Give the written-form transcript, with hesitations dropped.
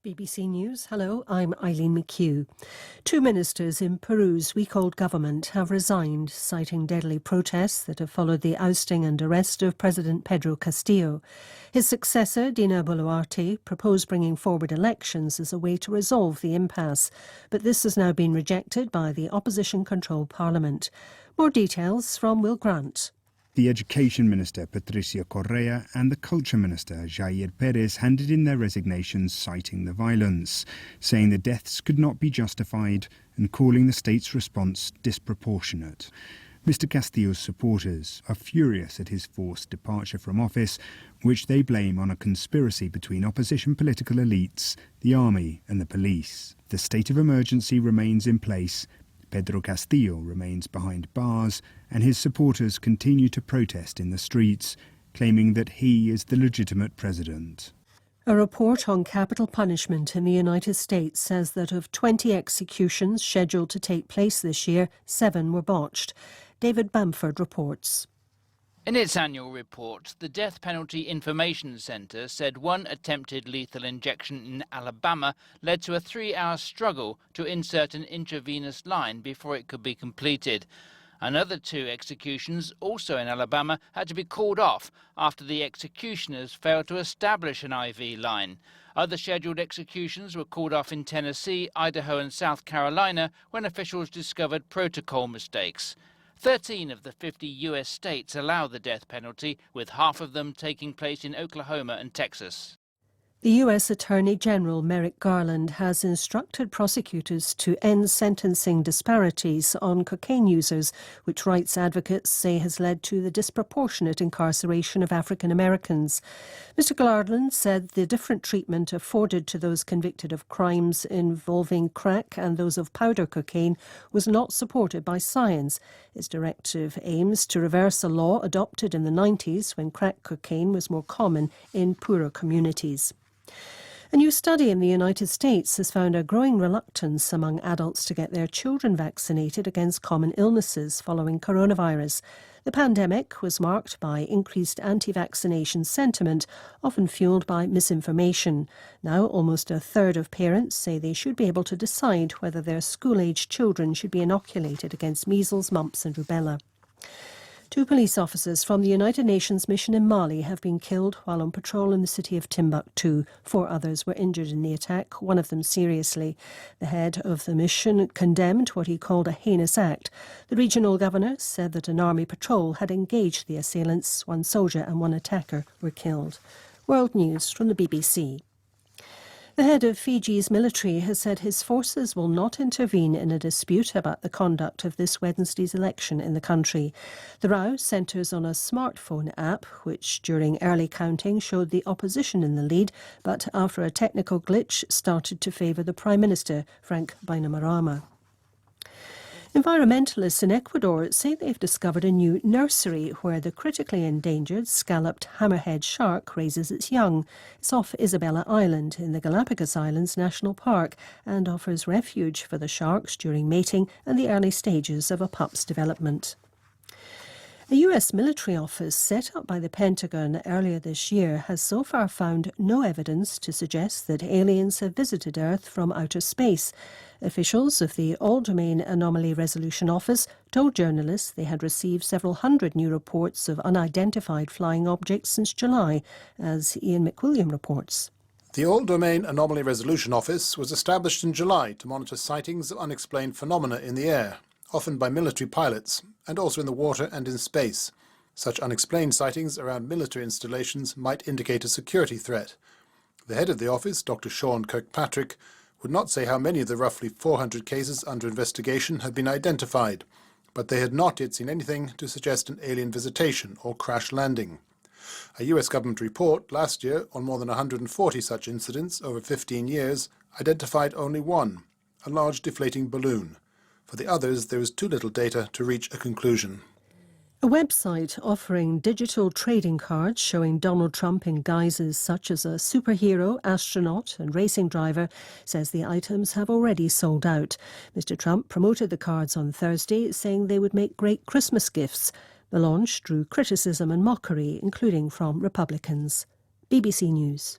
BBC News. Hello, I'm Eileen McHugh. Two ministers in Peru's week-old government have resigned, citing deadly protests that have followed the ousting and arrest of President Pedro Castillo. His successor, Dina Boluarte, proposed bringing forward elections as a way to resolve the impasse, but this has now been rejected by the opposition-controlled parliament. More details from Will Grant. The Education Minister, Patricia Correa, and the Culture Minister, Jair Pérez, handed in their resignations citing the violence, saying the deaths could not be justified and calling the state's response disproportionate. Mr Castillo's supporters are furious at his forced departure from office, which they blame on a conspiracy between opposition political elites, the army and the police. The state of emergency remains in place. Pedro Castillo remains behind bars and his supporters continue to protest in the streets, claiming that he is the legitimate president. A report on capital punishment in the United States says that of 20 executions scheduled to take place this year, 7 were botched. David Bamford reports. In its annual report, the Death Penalty Information Center said one attempted lethal injection in Alabama led to a 3-hour struggle to insert an intravenous line before it could be completed. Another 2 executions, also in Alabama, had to be called off after the executioners failed to establish an IV line. Other scheduled executions were called off in Tennessee, Idaho and South Carolina when officials discovered protocol mistakes. 13 of the 50 US states allow the death penalty, with half of them taking place in Oklahoma and Texas. The US Attorney General Merrick Garland has instructed prosecutors to end sentencing disparities on cocaine users, which rights advocates say has led to the disproportionate incarceration of African Americans. Mr Garland said the different treatment afforded to those convicted of crimes involving crack and those of powder cocaine was not supported by science. His directive aims to reverse a law adopted in the 90s when crack cocaine was more common in poorer communities. A new study in the United States has found a growing reluctance among adults to get their children vaccinated against common illnesses following coronavirus. The pandemic was marked by increased anti-vaccination sentiment, often fueled by misinformation. Now, almost a third of parents say they should be able to decide whether their school-aged children should be inoculated against measles, mumps and rubella. 2 police officers from the United Nations mission in Mali have been killed while on patrol in the city of Timbuktu. 4 others were injured in the attack, one of them seriously. The head of the mission condemned what he called a heinous act. The regional governor said that an army patrol had engaged the assailants. 1 soldier and 1 attacker were killed. World News from the BBC. The head of Fiji's military has said his forces will not intervene in a dispute about the conduct of this Wednesday's election in the country. The row centres on a smartphone app which, during early counting, showed the opposition in the lead, but after a technical glitch started to favour the Prime Minister, Frank Bainimarama. Environmentalists in Ecuador say they've discovered a new nursery where the critically endangered scalloped hammerhead shark raises its young. It's off Isabella Island in the Galapagos Islands National Park and offers refuge for the sharks during mating and the early stages of a pup's development. A US military office set up by the Pentagon earlier this year has so far found no evidence to suggest that aliens have visited Earth from outer space. Officials of the All-Domain Anomaly Resolution Office told journalists they had received several hundred new reports of unidentified flying objects since July, as Ian McWilliam reports. The All-Domain Anomaly Resolution Office was established in July to monitor sightings of unexplained phenomena in the air, often by military pilots, and also in the water and in space. Such unexplained sightings around military installations might indicate a security threat. The head of the office, Dr. Sean Kirkpatrick, would not say how many of the roughly 400 cases under investigation had been identified, but they had not yet seen anything to suggest an alien visitation or crash landing. A US government report last year on more than 140 such incidents over 15 years identified only 1, a large deflating balloon. For the others, there is too little data to reach a conclusion. A website offering digital trading cards showing Donald Trump in guises such as a superhero, astronaut and racing driver says the items have already sold out. Mr Trump promoted the cards on Thursday, saying they would make great Christmas gifts. The launch drew criticism and mockery, including from Republicans. BBC News.